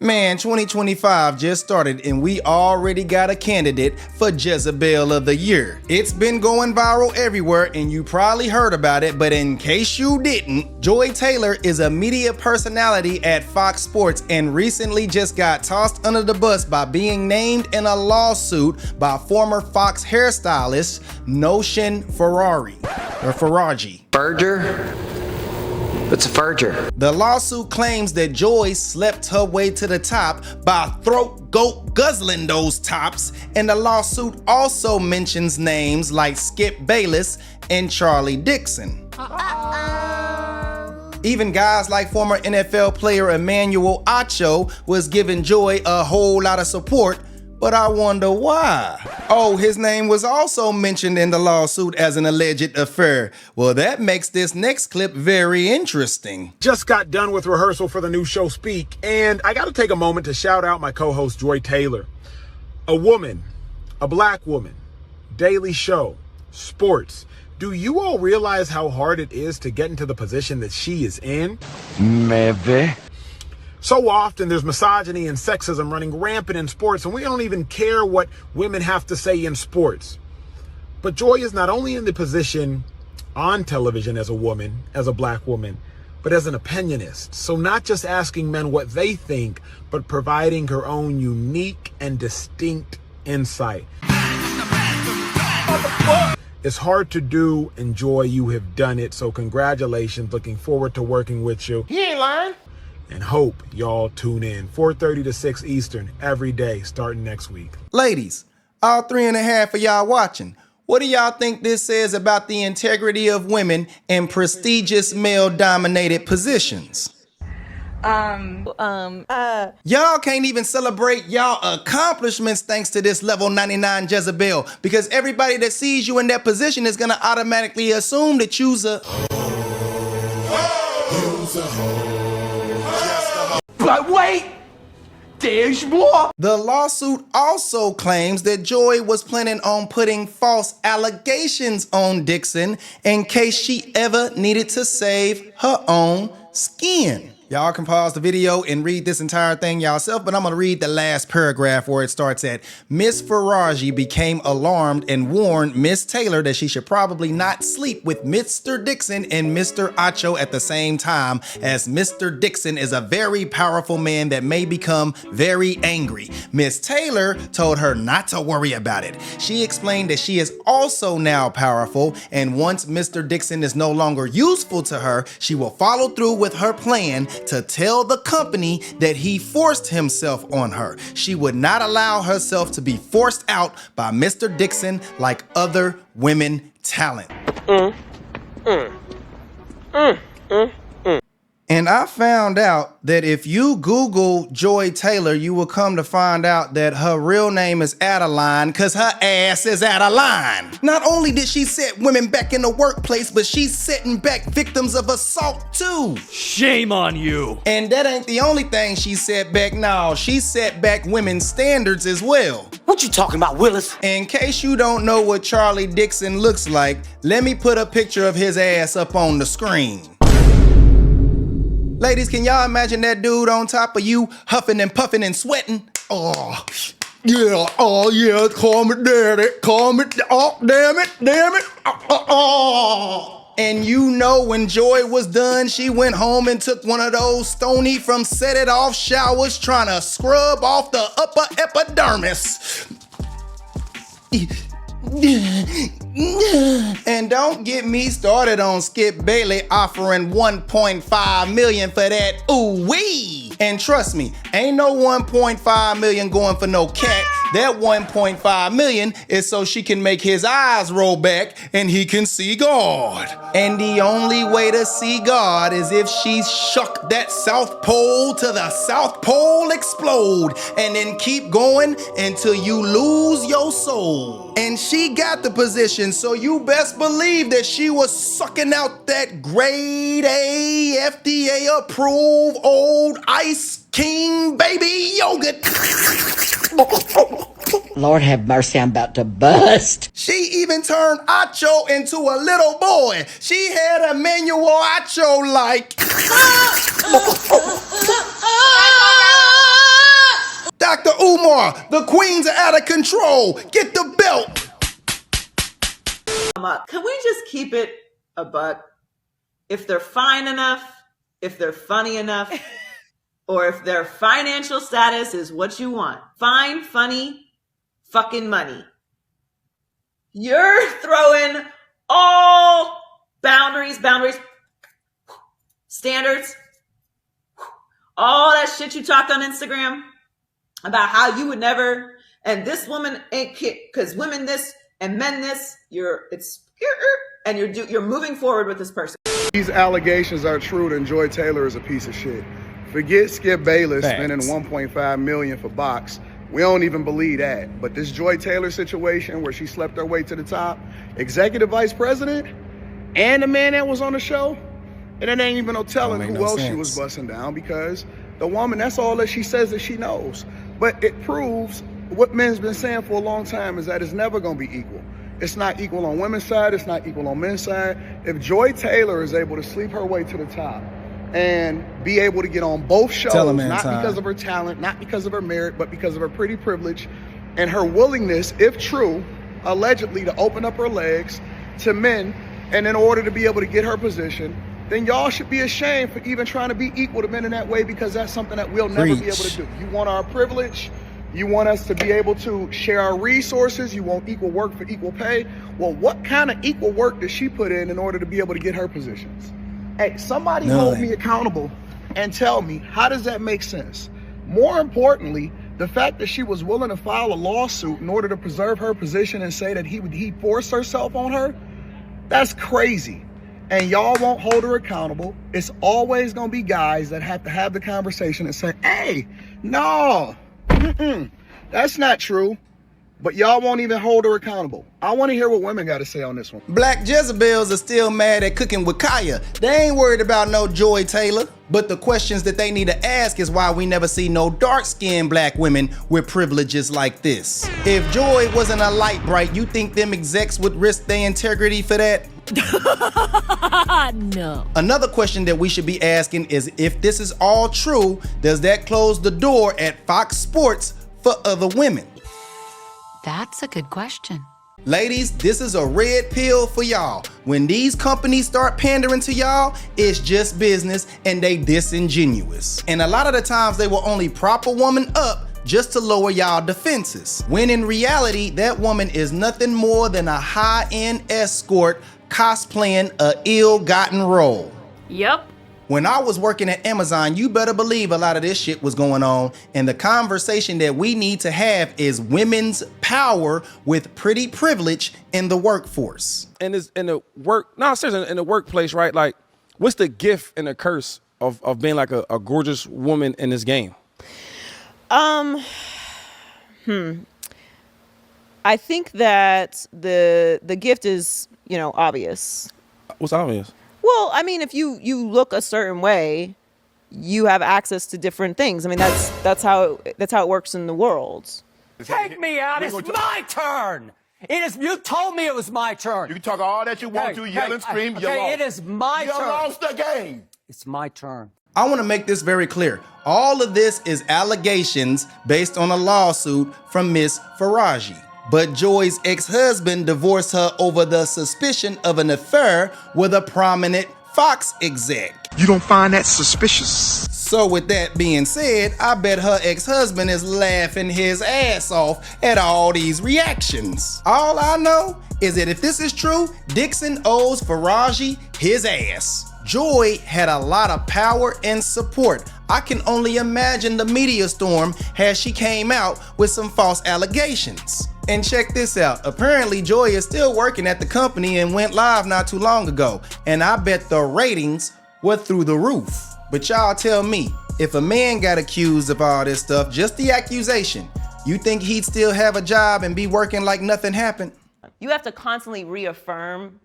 Man, 2025 just started and we already got a candidate for Jezebel of the Year. It's been going viral everywhere and you probably heard about it, but in case you didn't, Joy Taylor is a media personality at Fox Sports and recently just got tossed under the bus by being named in a lawsuit by former Fox hairstylist Notion Faragi. Berger? What's a verger? The lawsuit claims that Joy slept her way to the top by throat goat guzzling those tops, and the lawsuit also mentions names like Skip Bayless and Charlie Dixon. Even guys like former NFL player Emmanuel Acho was giving Joy a whole lot of support, but I wonder why. Oh, his name was also mentioned in the lawsuit as an alleged affair. Well, that makes this next clip very interesting. Just got done with rehearsal for the new show Speak, and I gotta take a moment to shout out my co-host Joy Taylor. A woman, a black woman, daily show, sports. Do you all realize how hard it is to get into the position that she is in? Maybe. So often there's misogyny and sexism running rampant in sports, and we don't even care what women have to say in sports. But Joy is not only in the position on television as a woman, as a black woman, but as an opinionist. So not just asking men what they think, but providing her own unique and distinct insight. It's hard to do, and Joy, you have done it. So congratulations. Looking forward to working with you. He ain't lying. And hope y'all tune in 4:30 to 6 Eastern every day starting next week. Ladies, all 3.5 of y'all watching, what do y'all think this says about the integrity of women in prestigious male-dominated positions? Y'all can't even celebrate y'all accomplishments thanks to this level 99 Jezebel, because everybody that sees you in that position is gonna automatically assume that you's a But wait, there's more. The lawsuit also claims that Joy was planning on putting false allegations on Dixon in case she ever needed to save her own skin. Y'all can pause the video and read this entire thing yourself, but I'm gonna read the last paragraph where it starts at, Miss Faragi became alarmed and warned Miss Taylor that she should probably not sleep with Mr. Dixon and Mr. Acho at the same time, as Mr. Dixon is a very powerful man that may become very angry. Miss Taylor told her not to worry about it. She explained that she is also now powerful, and once Mr. Dixon is no longer useful to her, she will follow through with her plan to tell the company that he forced himself on her. She would not allow herself to be forced out by Mr. Dixon like other women talent. And I found out that if you Google Joy Taylor, you will come to find out that her real name is Adeline, because her ass is out of line. Not only did she set women back in the workplace, but she's setting back victims of assault too. Shame on you. And that ain't the only thing she set back. No, she set back women's standards as well. What you talking about, Willis? In case you don't know what Charlie Dixon looks like, let me put a picture of his ass up on the screen. Ladies, can y'all imagine that dude on top of you, huffing and puffing and sweating? Oh yeah, call me daddy, oh, damn it, oh. And you know when Joy was done, she went home and took one of those Stony from Set It Off showers trying to scrub off the upper epidermis. And don't get me started on Skip Bayless offering $1.5 million for that ooh-wee. And trust me, ain't no $1.5 million going for no cat. That $1.5 million is so she can make his eyes roll back and he can see God. And the only way to see God is if she shuck that South Pole to the South Pole explode, and then keep going until you lose your soul. And she got the position, so you best believe that she was sucking out that grade A, FDA approved old Ice King baby yogurt. Lord have mercy, I'm about to bust. She even turned Acho into a little boy. She had Emmanuel Acho like. Umar, the queens are out of control. Get the belt. Can we just keep it a buck? If they're fine enough, if they're funny enough, or if their financial status is what you want, fine, funny, fucking money, you're throwing all boundaries, standards, all that shit you talked on Instagram about how you would never, and this woman ain't because women this and men this, you're moving forward with this person. These allegations are true, then Joy Taylor is a piece of shit. Forget Skip Bayless spending $1.5 million for box. We don't even believe that. But this Joy Taylor situation where she slept her way to the top, executive vice president, and the man that was on the show, and it ain't even no telling who else she was busting down, because the woman, that's all that she says that she knows. But it proves what men's been saying for a long time, is that it's never gonna be equal. It's not equal on women's side, it's not equal on men's side. If Joy Taylor is able to sleep her way to the top and be able to get on both shows, not because of her talent, not because of her merit, but because of her pretty privilege and her willingness, if true, allegedly to open up her legs to men, and in order to be able to get her position, then y'all should be ashamed for even trying to be equal to men in that way, because that's something that we'll never be able to do. You want our privilege, you want us to be able to share our resources, you want equal work for equal pay. Well, what kind of equal work does she put in order to be able to get her positions? Hey, somebody hold me accountable and tell me, how does that make sense? More importantly, the fact that she was willing to file a lawsuit in order to preserve her position and say that he forced herself on her, that's crazy. And y'all won't hold her accountable. It's always gonna be guys that have to have the conversation and say, hey, no, that's not true. But y'all won't even hold her accountable. I want to hear what women got to say on this one. Black Jezebels are still mad at Cooking with Kaya. They ain't worried about no Joy Taylor. But the questions that they need to ask is why we never see no dark-skinned black women with privileges like this. If Joy wasn't a light bright, you think them execs would risk their integrity for that? No. Another question that we should be asking is, if this is all true, does that close the door at Fox Sports for other women? That's a good question. Ladies, this is a red pill for y'all. When these companies start pandering to y'all, it's just business and they disingenuous. And a lot of the times they will only prop a woman up just to lower y'all defenses. When in reality, that woman is nothing more than a high-end escort cosplaying a ill-gotten role. Yep. When I was working at Amazon, you better believe a lot of this shit was going on, and the conversation that we need to have is women's power with pretty privilege in the workforce. And it's in the seriously, in the workplace, right? Like, what's the gift and the curse of being like a gorgeous woman in this game? I think that the gift is, obvious. What's obvious? Well, I mean, if you look a certain way, you have access to different things. I mean, that's how it works in the world. Take me out. It's my turn. You told me it was my turn. You can talk all that you want to, yell and scream. You lost. It is my turn. You lost the game. It's my turn. I want to make this very clear. All of this is allegations based on a lawsuit from Miss Faraji. But Joy's ex-husband divorced her over the suspicion of an affair with a prominent Fox exec. You don't find that suspicious? So with that being said, I bet her ex-husband is laughing his ass off at all these reactions. All I know is that if this is true, Dixon owes Faraji his ass. Joy had a lot of power and support. I can only imagine the media storm as she came out with some false allegations. And check this out, apparently Joy is still working at the company and went live not too long ago, and I bet the ratings were through the roof. But y'all tell me, if a man got accused of all this stuff, just the accusation, you think he'd still have a job and be working like nothing happened? You have to constantly reaffirm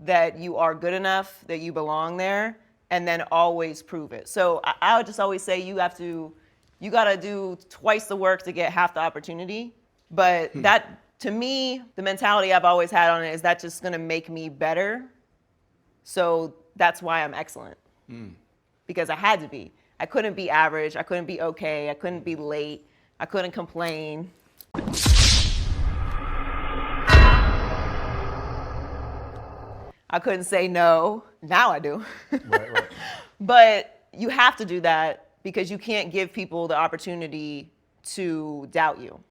that you are good enough, that you belong there, and then always prove it. So I would just always say you gotta do twice the work to get half the opportunity. But that, to me, the mentality I've always had on it is that's just gonna make me better. So that's why I'm excellent. Because I had to be. I couldn't be average, I couldn't be okay, I couldn't be late. I couldn't complain. I couldn't say no. Now I do. Right. But you have to do that because you can't give people the opportunity to doubt you.